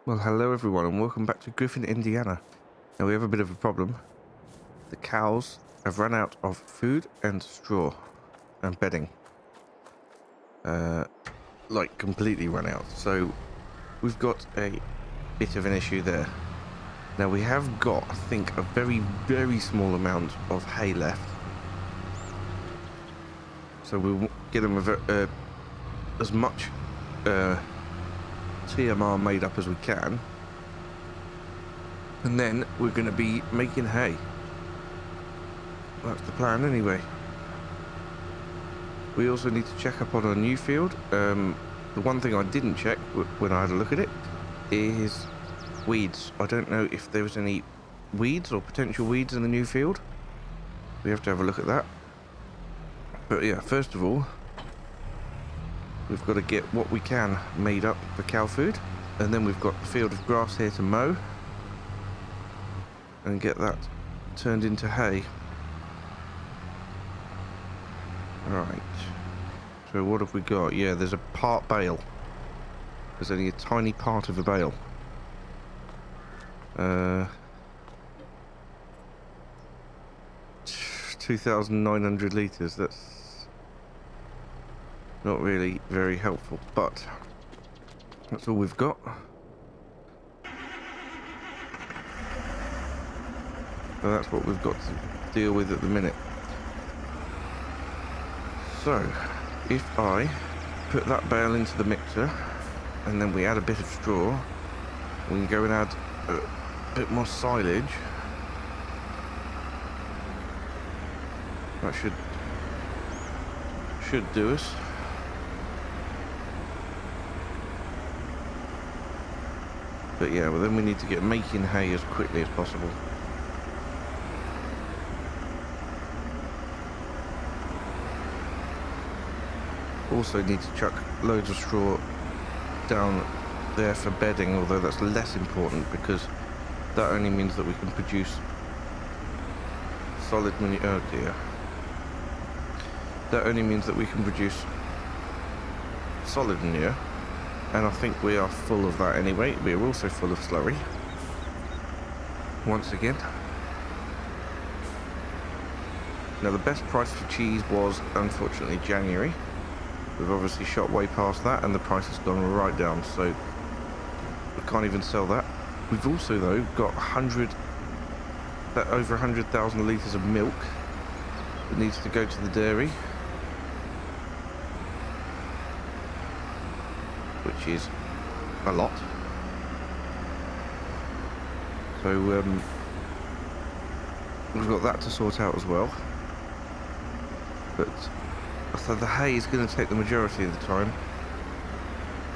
Well, hello everyone and welcome back to Griffin, Indiana. Now we have a bit of a problem. The cows have run out of food and straw and bedding. Like completely run out. So we've got a bit of an issue there. Now we have got, I think, a very, very small amount of hay left. So we'll get them as much TMR made up as we can. And then we're going to be making hay. That's the plan anyway. We also need to check up on our new field. The one thing I didn't check when I had a look at it is weeds. I don't know if there was any weeds or potential weeds in the new field. We have to have a look at that. But yeah, first of all, we've got to get what we can made up for cow food. And then we've got the field of grass here to mow. And get that turned into hay. Right. So what have we got? Yeah, there's a part bale. There's only a tiny part of a bale. 2,900 litres. That's not really very helpful, but that's all we've got. So that's what we've got to deal with at the minute. So, if I put that bale into the mixer, and then we add a bit of straw, we can go and add a bit more silage. That should do us. But yeah, well then we need to get making hay as quickly as possible. Also need to chuck loads of straw down there for bedding, although that's less important because that only means that we can produce solid manure. Oh dear. That only means that we can produce solid manure, and I think we are full of that anyway. We are also full of slurry. Once again. Now the best price for cheese was unfortunately January. We've obviously shot way past that and the price has gone right down, so we can't even sell that. We've also though got over 100,000 litres of milk that needs to go to the dairy, which is a lot. So we've got that to sort out as well. But so the hay is going to take the majority of the time.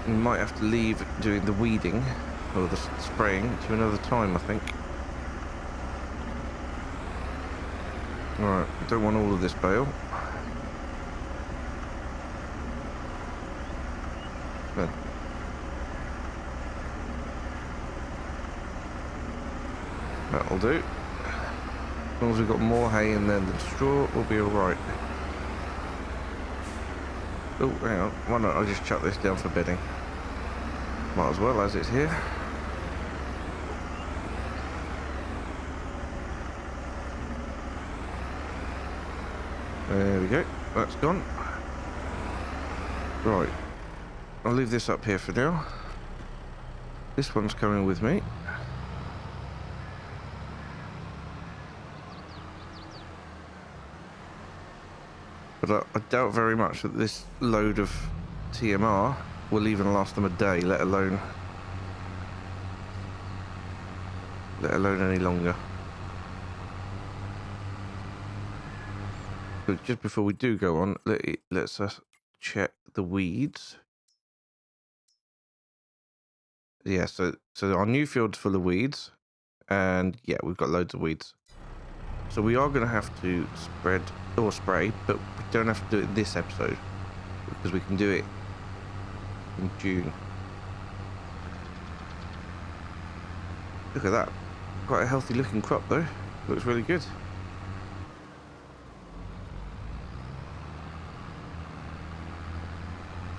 We might have to leave doing the weeding or the spraying to another time, I think. Alright, I don't want all of this bale. Then. That'll do. As long as we've got more hay in there than straw, we'll be alright. Oh, hang on. Why not I just chuck this down for bedding? Might as well, as it's here. There we go. That's gone. Right. I'll leave this up here for now. This one's coming with me. But I doubt very much that this load of TMR will even last them a day, let alone any longer. But just before we do go on, let's check the weeds. Yeah, so our new field's full of weeds, and yeah, we've got loads of weeds. So we are going to have to spread or spray, but we don't have to do it this episode because we can do it in June. Look at that. Quite a healthy looking crop though. Looks really good.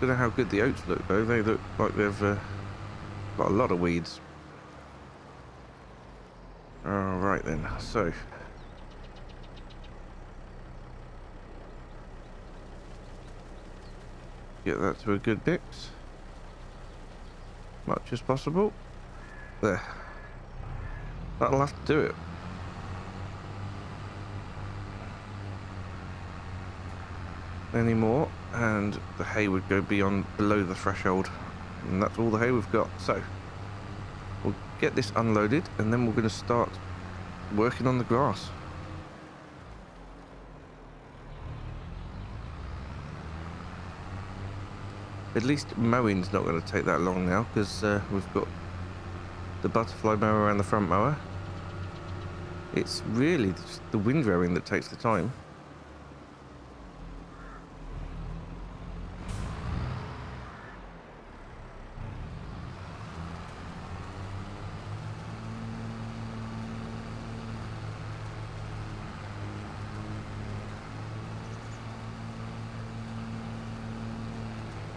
Don't know how good the oats look though. They look like they've Got a lot of weeds. Alright then, so get that to a good mix. Much as possible. There. That'll have to do it. Any more and the hay would go below the threshold, and that's all the hay we've got. So we'll get this unloaded and then we're going to start working on the grass. At least mowing's not going to take that long now, because we've got the butterfly mower and the front mower. It's really just the windrowing that takes the time.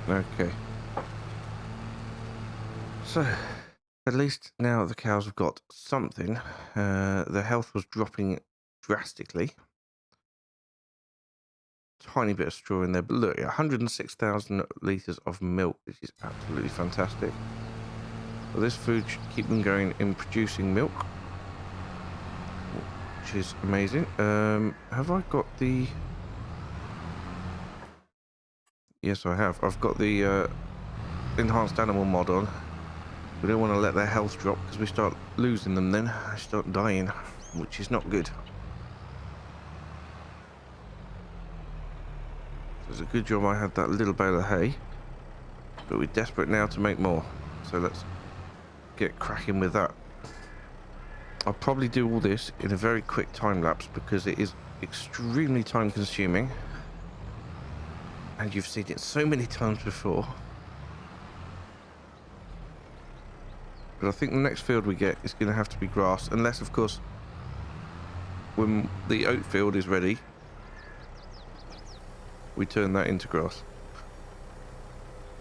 Okay. So, at least now the cows have got something. Their health was dropping drastically. Tiny bit of straw in there, but look, 106,000 litres of milk, which is absolutely fantastic. Well, this food should keep them going in producing milk, which is amazing. Have I got the... Yes, I have. I've got the enhanced animal mod on. We don't want to let their health drop, because we start losing them then. They start dying, which is not good. So it's a good job I had that little bale of hay. But we're desperate now to make more. So let's get cracking with that. I'll probably do all this in a very quick time lapse, because it is extremely time consuming. And you've seen it so many times before. But I think the next field we get is going to have to be grass. Unless, of course, when the oat field is ready, we turn that into grass.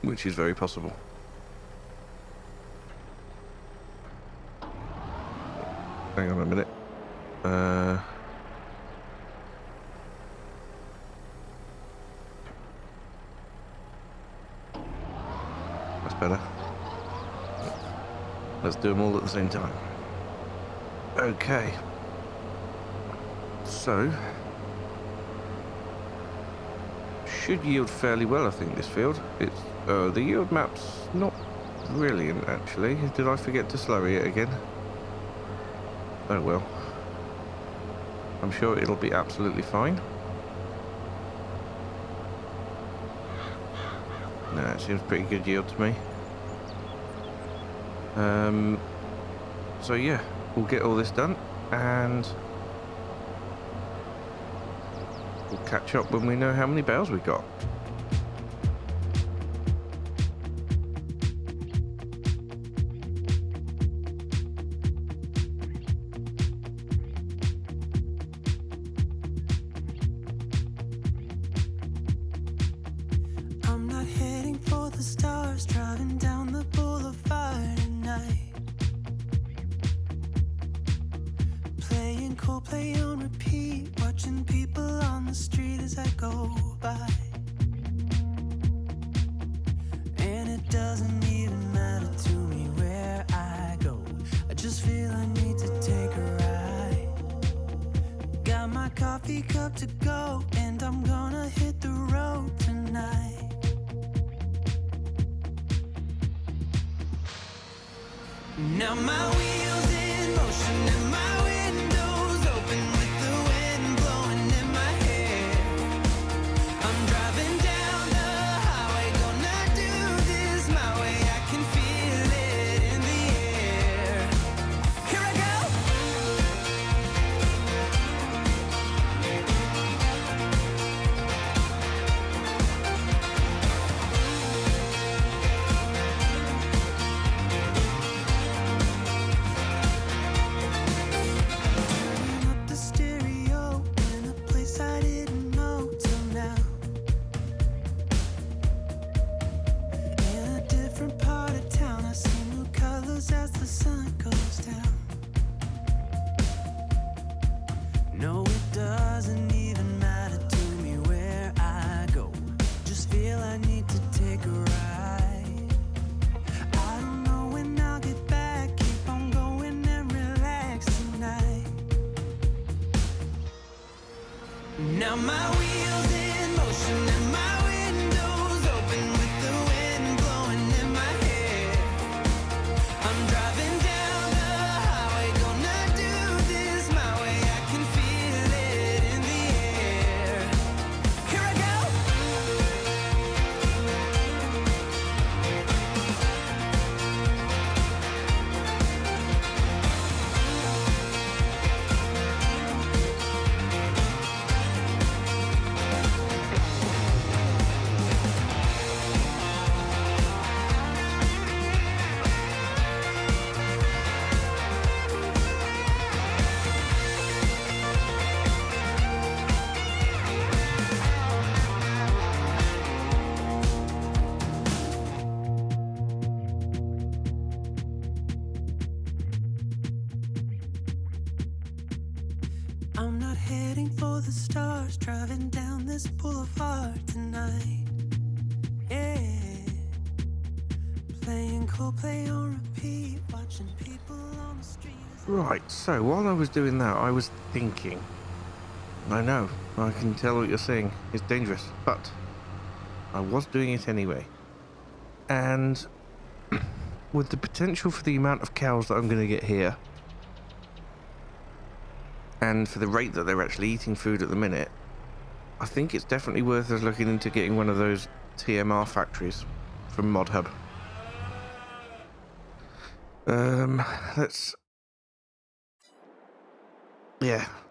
Which is very possible. Hang on a minute. That's better. Let's do them all at the same time. Okay. So, should yield fairly well, I think, this field. It's the yield map's not brilliant, actually. Did I forget to slurry it again? Oh well. I'm sure it'll be absolutely fine. No, it seems pretty good yield to me. So yeah, we'll get all this done and we'll catch up when we know how many bales we got. I'm not heading for the stars, driving down the boulevard at night. Playing Coldplay on repeat, watching people on the street as I go by. And it doesn't even matter to me where I go, I just feel I need to take a ride. Got my coffee cup to go, and I'm gonna hit the road tonight. Now my wheels in motion and my windows open with the wind blowing in my hair. I'm driving down the highway, gonna do this my way. I can feel it in the air. Here I go. sun goes down. No, it doesn't even matter to me where I go. Just feel I need to take a ride. I don't know when I'll get back. Keep on going and relax tonight. Now my wheels in motion and my windows open with the wind blowing in my hair. I'm driving down the highway, gonna do this my way. I can feel it in the air. Here I go. I'm not heading for the stars, driving down this boulevard tonight. Yeah, playing Coldplay on repeat, watching people on the street. Right, so while I was doing that, I was thinking. I know, I can tell what you're saying. It's dangerous, but I was doing it anyway. And with the potential for the amount of cows that I'm going to get here, and for the rate that they're actually eating food at the minute, I think it's definitely worth us looking into getting one of those TMR factories from ModHub.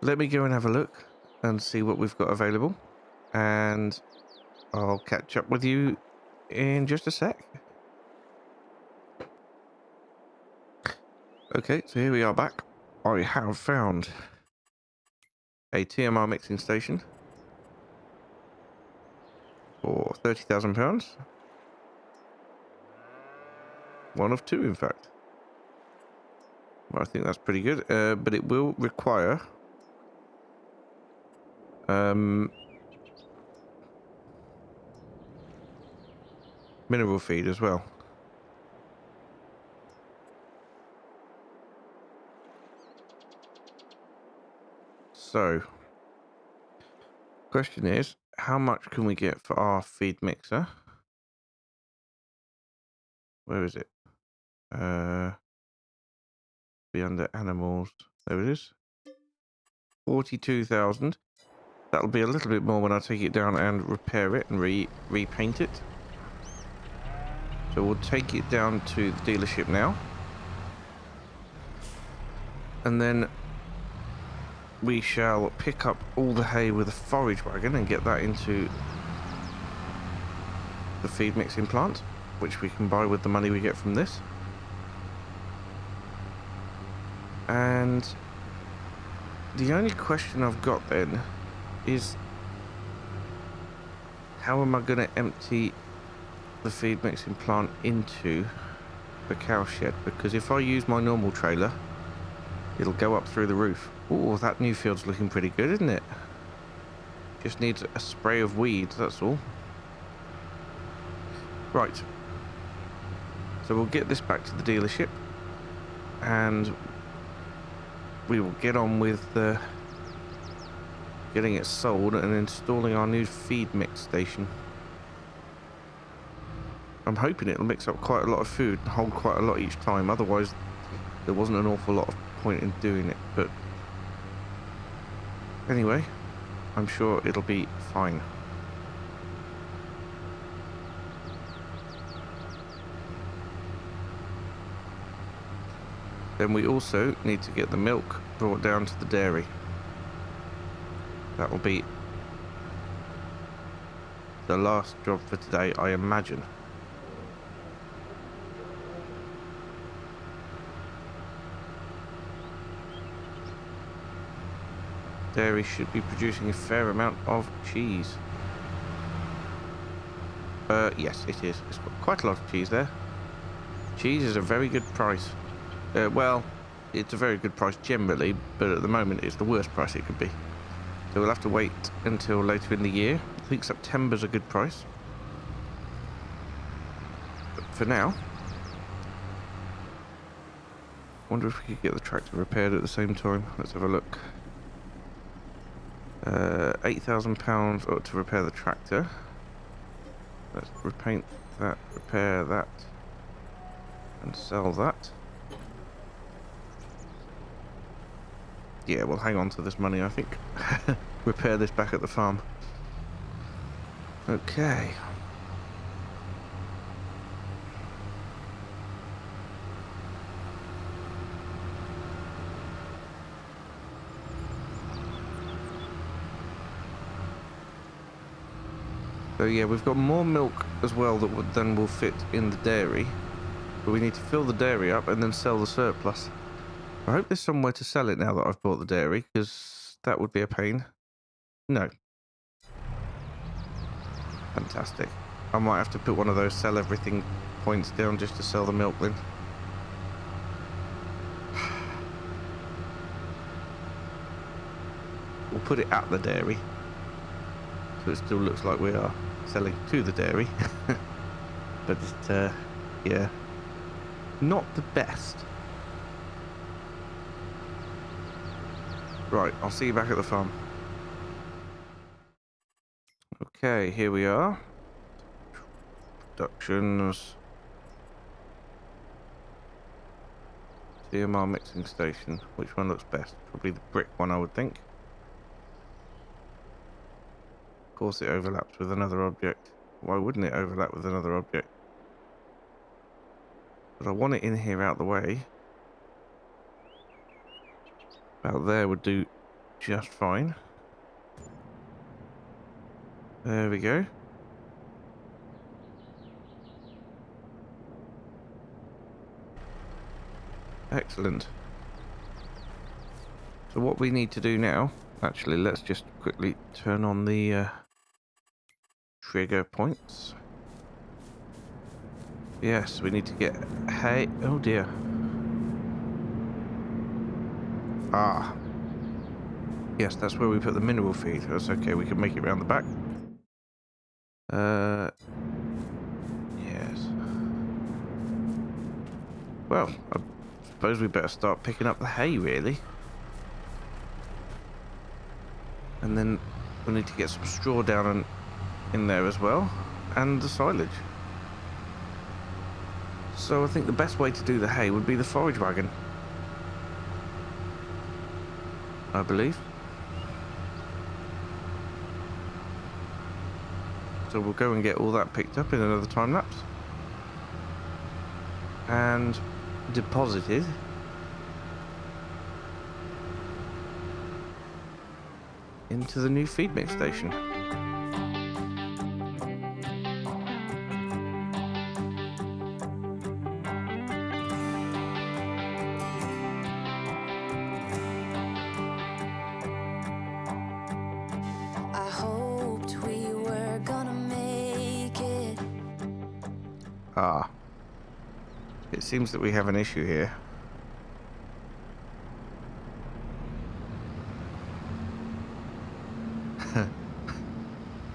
Let me go and have a look and see what we've got available, and I'll catch up with you in just a sec. Okay, so here we are back. I have found a TMR mixing station for £30,000. One of two, in fact. Well, I think that's pretty good, but it will require mineral feed as well. So, question is, how much can we get for our feed mixer? Where is it? Be under animals. There it is. 42,000. That'll be a little bit more when I take it down and repair it and repaint it. So we'll take it down to the dealership now, and then we shall pick up all the hay with a forage wagon and get that into the feed mixing plant, which we can buy with the money we get from this. And the only question I've got then is, how am I going to empty the feed mixing plant into the cow shed? Because if I use my normal trailer, it'll go up through the roof. Oh, that new field's looking pretty good, isn't it? Just needs a spray of weeds, that's all. Right. So we'll get this back to the dealership, and we will get on with getting it sold and installing our new feed mix station. I'm hoping it'll mix up quite a lot of food and hold quite a lot each time, otherwise there wasn't an awful lot of point in doing it. But anyway, I'm sure it'll be fine. Then we also need to get the milk brought down to the dairy. That will be the last job for today, I imagine. Dairy should be producing a fair amount of cheese. Yes, it is. It's got quite a lot of cheese there. Cheese is a very good price. Well, it's a very good price generally, but at the moment it's the worst price it could be. So we'll have to wait until later in the year. I think September's a good price. But for now, I wonder if we could get the tractor repaired at the same time. Let's have a look. £8,000 to repair the tractor. Let's repaint that, repair that, and sell that. Yeah, we'll hang on to this money, I think. Repair this back at the farm. Okay. So yeah, we've got more milk as well that then will fit in the dairy. But we need to fill the dairy up and then sell the surplus. I hope there's somewhere to sell it now that I've bought the dairy, because that would be a pain. No. Fantastic. I might have to put one of those sell everything points down just to sell the milk then. We'll put it at the dairy, so it still looks like we are selling to the dairy. But it's, yeah, not the best. Right, I'll see you back at the farm. Okay, here we are. Productions. TMR mixing station. Which one looks best? Probably the brick one, I would think. Of course it overlaps with another object. Why wouldn't it overlap with another object? But I want it in here out the way. About there would do just fine. There we go. Excellent. So what we need to do now, actually, let's just quickly turn on the trigger points. Yes, we need to get hay. Oh dear. Ah. Yes, that's where we put the mineral feed. That's okay, we can make it round the back. Yes. Well, I suppose we better start picking up the hay, really. And then we need to get some straw down in there as well, and the silage. So I think the best way to do the hay would be the forage wagon, I believe. So we'll go and get all that picked up in another time lapse and deposited into the new feed mix station. I hoped we were gonna make it. Ah. It seems that we have an issue here.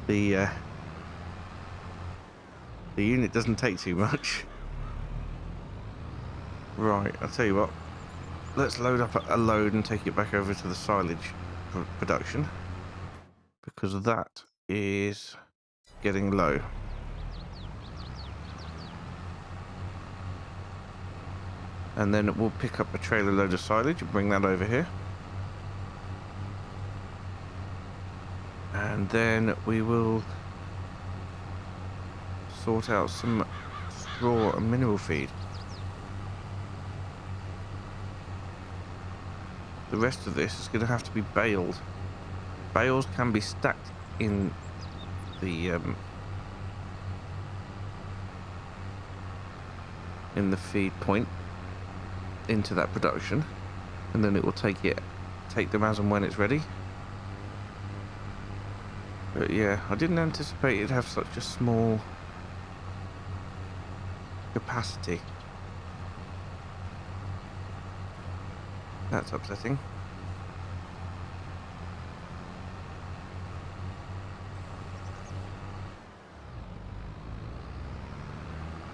The unit doesn't take too much. Right, I'll tell you what. Let's load up a load and take it back over to the silage production, because that is getting low. And then we'll pick up a trailer load of silage and bring that over here. And then we will sort out some straw and mineral feed. The rest of this is going to have to be baled. Bales can be stacked in the feed point into that production, and then it will take them as and when it's ready. But yeah, I didn't anticipate it'd have such a small capacity. That's upsetting.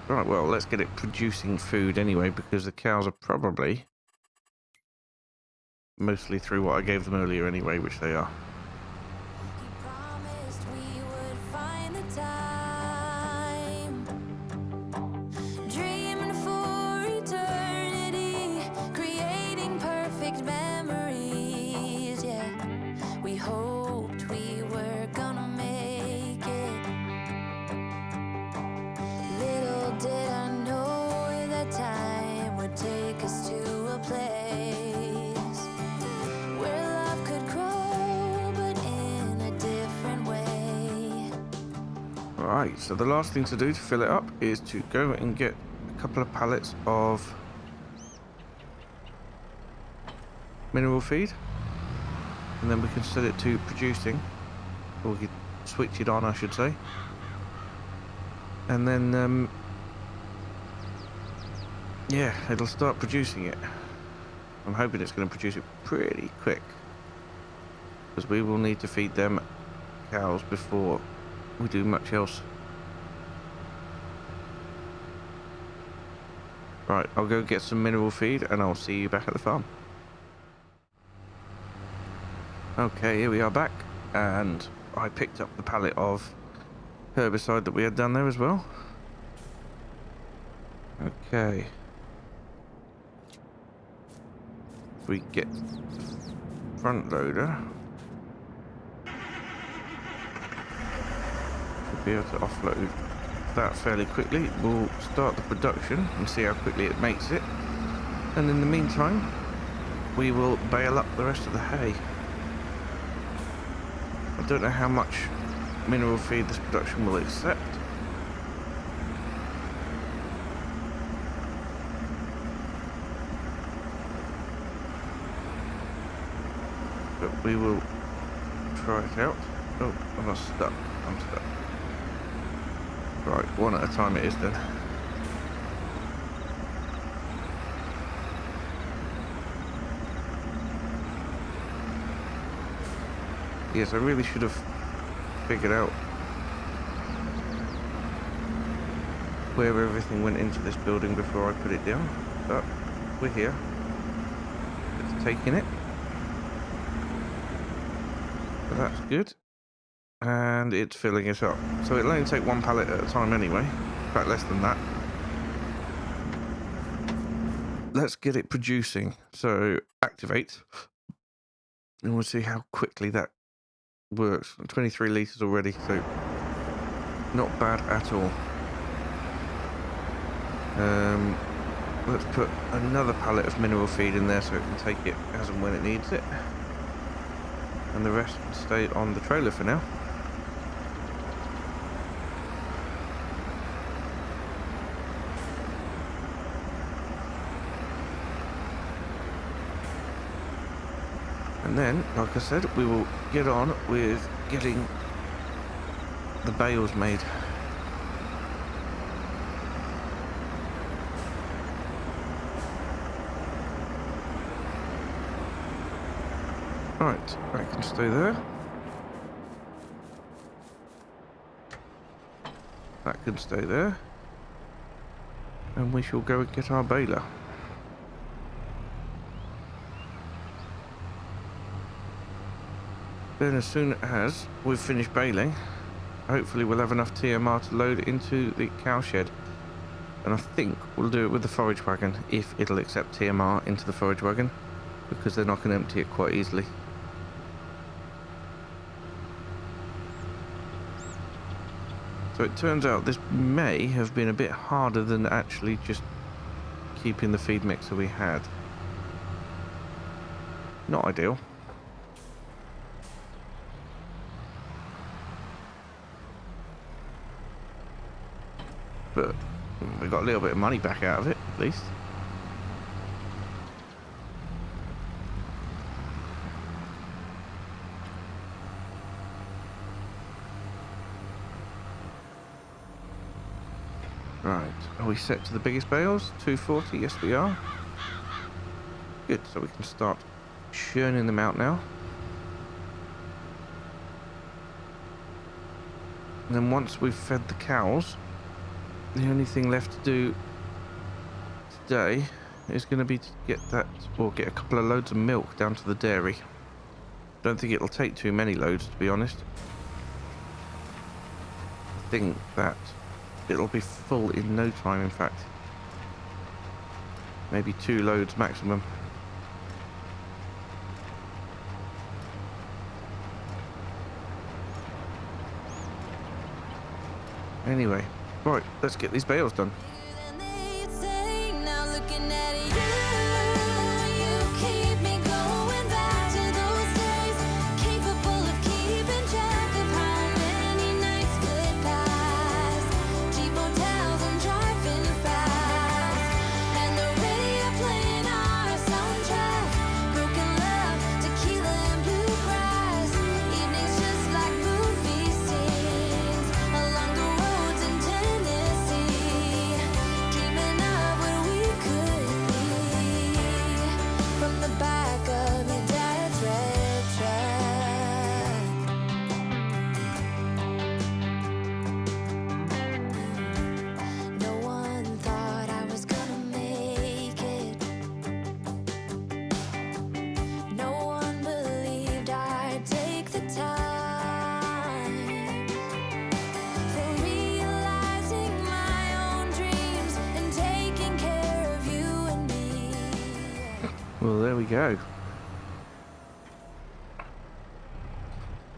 Right, well, let's get it producing food anyway, because the cows are probably mostly through what I gave them earlier anyway, which they are. He promised we would find the time, dreaming for eternity, creating perfect memories. Yeah, we hoped we were gonna make it. Little did I know that time would take us to a place where love could grow, but in a different way. Right, so the last thing to do to fill it up is to go and get a couple of pallets of mineral feed, and then we can set it to producing, or we could switch it on, I should say, and then yeah, it'll start producing it. I'm hoping it's going to produce it pretty quick, because we will need to feed them cows before we do much else. Right, I'll go get some mineral feed and I'll see you back at the farm. Okay, here we are back, and I picked up the pallet of herbicide that we had done there as well. Okay. If we get the front loader, we'll be able to offload that fairly quickly. We'll start the production and see how quickly it makes it, and in the meantime we will bale up the rest of the hay. I don't know how much mineral feed this production will accept, but we will try it out. Oh, I'm stuck. I'm stuck. Right, one at a time it is then. Yes, I really should have figured out where everything went into this building before I put it down, but we're here. It's taking it. So that's good. And it's filling it up. So it'll only take one pallet at a time anyway. In fact, less than that. Let's get it producing. So activate. And we'll see how quickly that works. 23 litres already, so not bad at all. Let's put another pallet of mineral feed in there so it can take it as and when it needs it. And the rest can stay on the trailer for now. And then, like I said, we will get on with getting the bales made. Right, that can stay there. That can stay there. And we shall go and get our baler. Then as soon as we've finished baling, hopefully we'll have enough TMR to load into the cow shed. And I think we'll do it with the forage wagon, if it'll accept TMR into the forage wagon, because then I can empty it quite easily. So it turns out this may have been a bit harder than actually just keeping the feed mixer we had. Not ideal. But we got a little bit of money back out of it, at least. Right, are we set to the biggest bales? 240, yes we are. Good, so we can start churning them out now. And then once we've fed the cows, the only thing left to do today is going to be to get that, or get a couple of loads of milk down to the dairy. Don't think it'll take too many loads, to be honest. I think that it'll be full in no time, in fact. Maybe 2 loads maximum. Anyway, right, let's get these bales done. Than they'd say. Now looking at you keep me going back to those days, capable of keeping track of how many nights could pass. Cheap hotels and driving fast, and the radio playing our soundtrack. Broken love, tequila and bluegrass. Evenings just like movie scenes along the roads in Tennessee, dreaming of what we could be from the back of your dad's red truck. No one thought I was gonna make it. No one believed I'd take the time for realizing my own dreams and taking care of you and me. Well, there we go.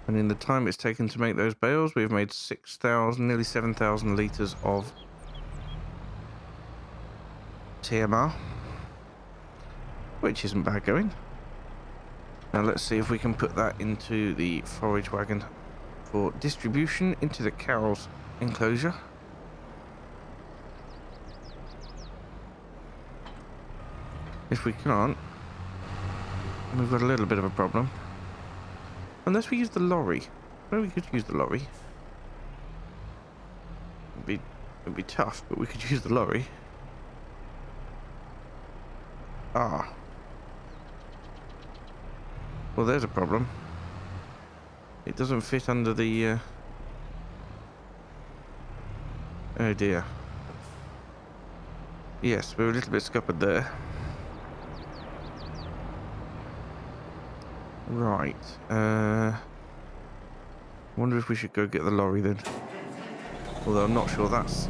And in the time it's taken to make those bales, we've made 6,000, nearly 7,000 litres of TMR, which isn't bad going. Now let's see if we can put that into the forage wagon for distribution into the cows enclosure. If we can't, we've got a little bit of a problem. Unless we use the lorry. Well, we could use the lorry. It'd be tough, but we could use the lorry. Ah. Well, there's a problem. It doesn't fit under the... Oh dear. Yes, we're a little bit scuppered there. Right. Wonder if we should go get the lorry then. Although I'm not sure that's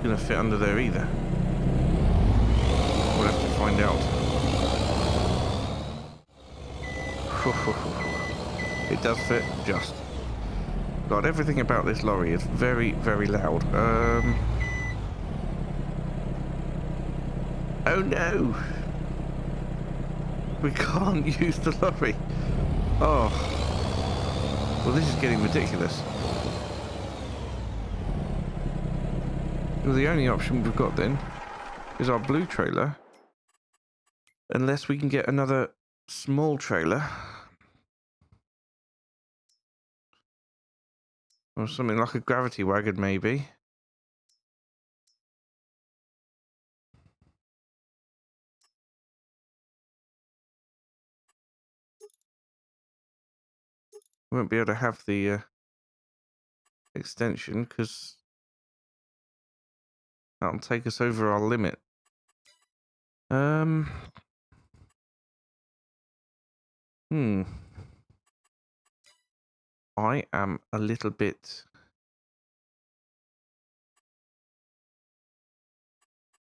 gonna fit under there either. We'll have to find out. It does fit, just. God, everything about this lorry is very, very loud. Oh no! We can't use the lorry. Oh. Well, this is getting ridiculous. Well, the only option we've got then is our blue trailer. Unless we can get another small trailer. Or something like a gravity wagon, maybe. We won't be able to have the extension because that'll take us over our limit. I am a little bit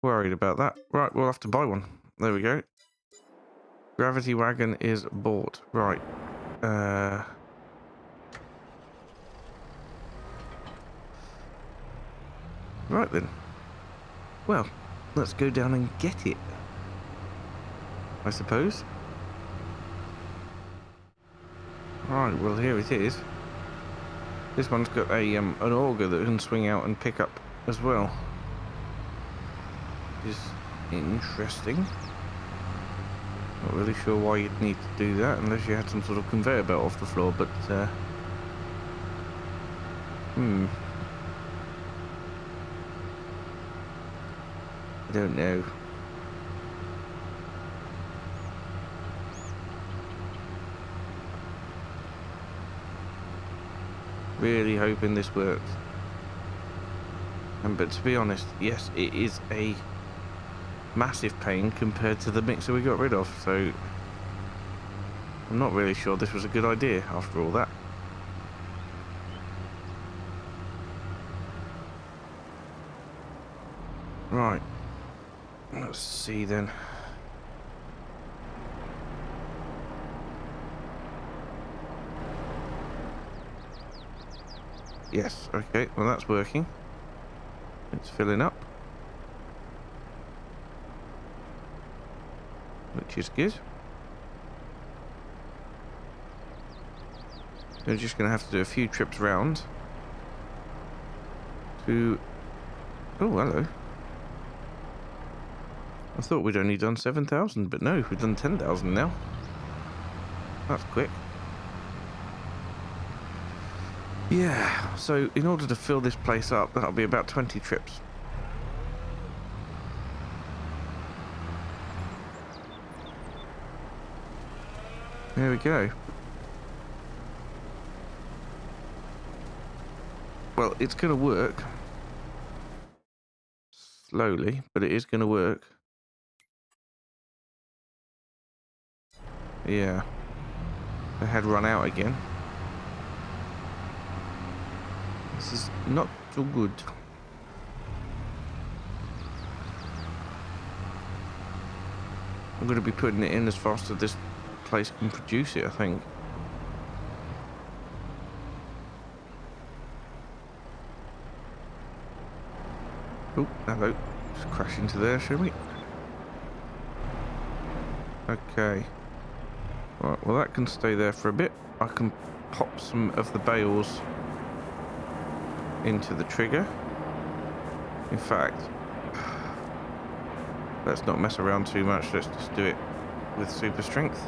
worried about that. Right, we'll have to buy one. There we go. Gravity wagon is bought. Right. Right then. Well, let's go down and get it, I suppose. Right, well here it is. This one's got a an auger that can swing out and pick up as well. Which is interesting. Not really sure why you'd need to do that unless you had some sort of conveyor belt off the floor, but I don't know. Really hoping this works. But to be honest, yes, it is a massive pain compared to the mixer we got rid of, so I'm not really sure this was a good idea after all that. Right, let's see then. Yes, okay, well that's working. It's filling up, which is good. We're just going to have to do a few trips round to... Oh, hello. I thought we'd only done 7,000, but no, we've done 10,000 now. That's quick. Yeah, so in order to fill this place up, that'll be about 20 trips. There we go. Well, it's going to work. Slowly, but it is going to work. Yeah. They had run out again. This is not so good. I'm going to be putting it in as fast as this place can produce it, I think. Oh, hello. Just crash into there, shall we? Okay. Right, well that can stay there for a bit. I can pop some of the bales into the trigger. In fact, let's not mess around too much. Let's just do it with super strength.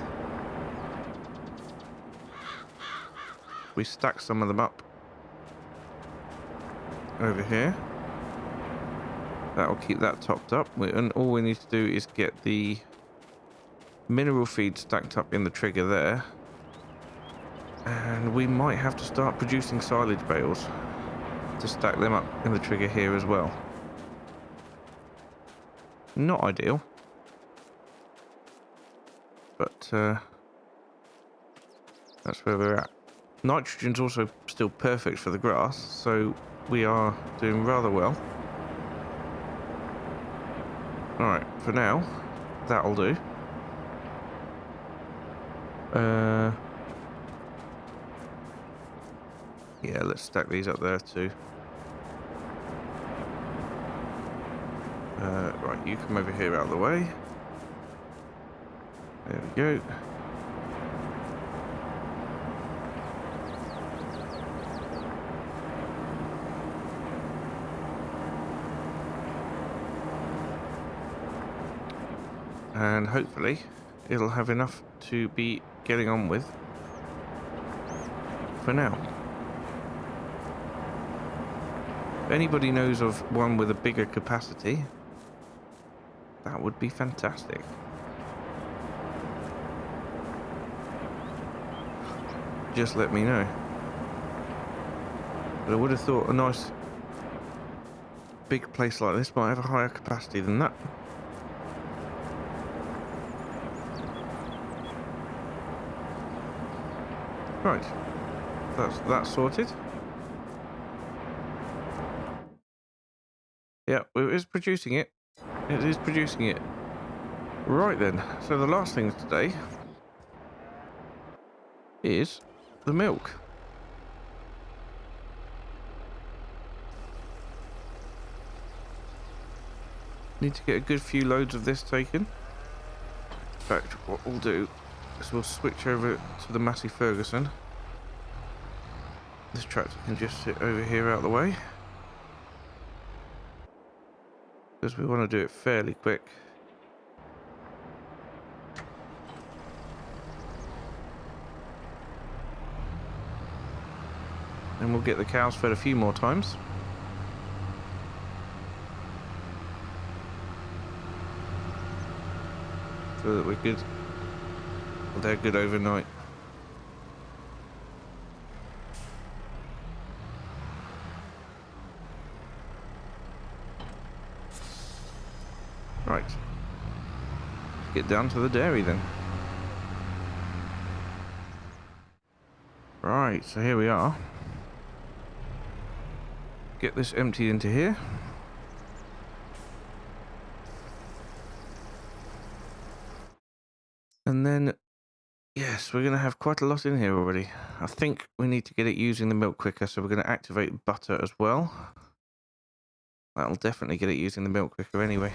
We stack some of them up over here. That'll keep that topped up. And all we need to do is get the mineral feed stacked up in the trigger there. And we might have to start producing silage bales to stack them up in the trigger here as well. Not ideal. But that's where we're at. Nitrogen's also still perfect for the grass, so we are doing rather well. Alright, for now, that'll do. Yeah, let's stack these up there too. Right, you come over here out of the way. There we go. And hopefully it'll have enough to be getting on with for now. If anybody knows of one with a bigger capacity, that would be fantastic. Just let me know. But I would have thought a nice big place like this might have a higher capacity than that. Right, that's sorted. Yeah, well, it is producing it. It is producing it. Right then, so the last thing today is the milk. Need to get a good few loads of this taken. In fact, what we'll do is we'll switch over to the Massey Ferguson. This tractor can just sit over here out of the way, because we want to do it fairly quick. And we'll get the cows fed a few more times. So that we're good. They're good overnight. get down to the dairy then. Right, so here we are. Get this emptied into here. And then, yes, we're going to have quite a lot in here already. I think we need to get it using the milk quicker, so we're going to activate butter as well. That'll definitely get it using the milk quicker anyway.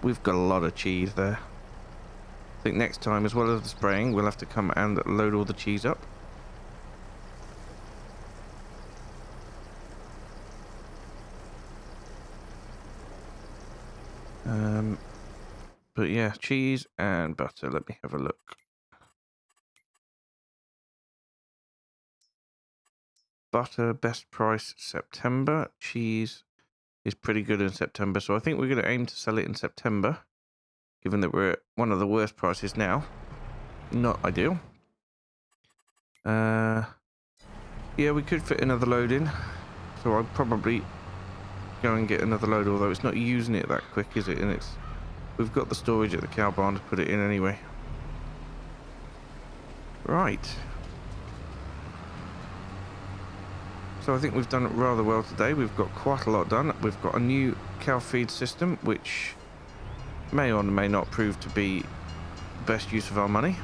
We've got a lot of cheese there. I think next time, as well as the spraying, we'll have to come and load all the cheese up. But yeah, cheese and butter. Let me have a look. Butter, best price September. Cheese is pretty good in September, so I think we're going to aim to sell it in September, given that we're at one of the worst prices now. Not ideal. Yeah, we could fit another load in, so I'll probably go and get another load, although it's not using it that quick, is it? And we've got the storage at the cow barn to put it in anyway. Right. So I think we've done it rather well today. We've got quite a lot done. We've got a new cow feed system, which may or may not prove to be the best use of our money.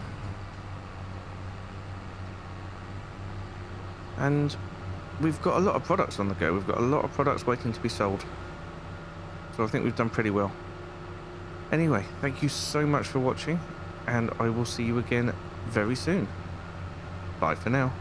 And we've got a lot of products on the go. We've got a lot of products waiting to be sold. So I think we've done pretty well. Anyway, thank you so much for watching, and I will see you again very soon. Bye for now.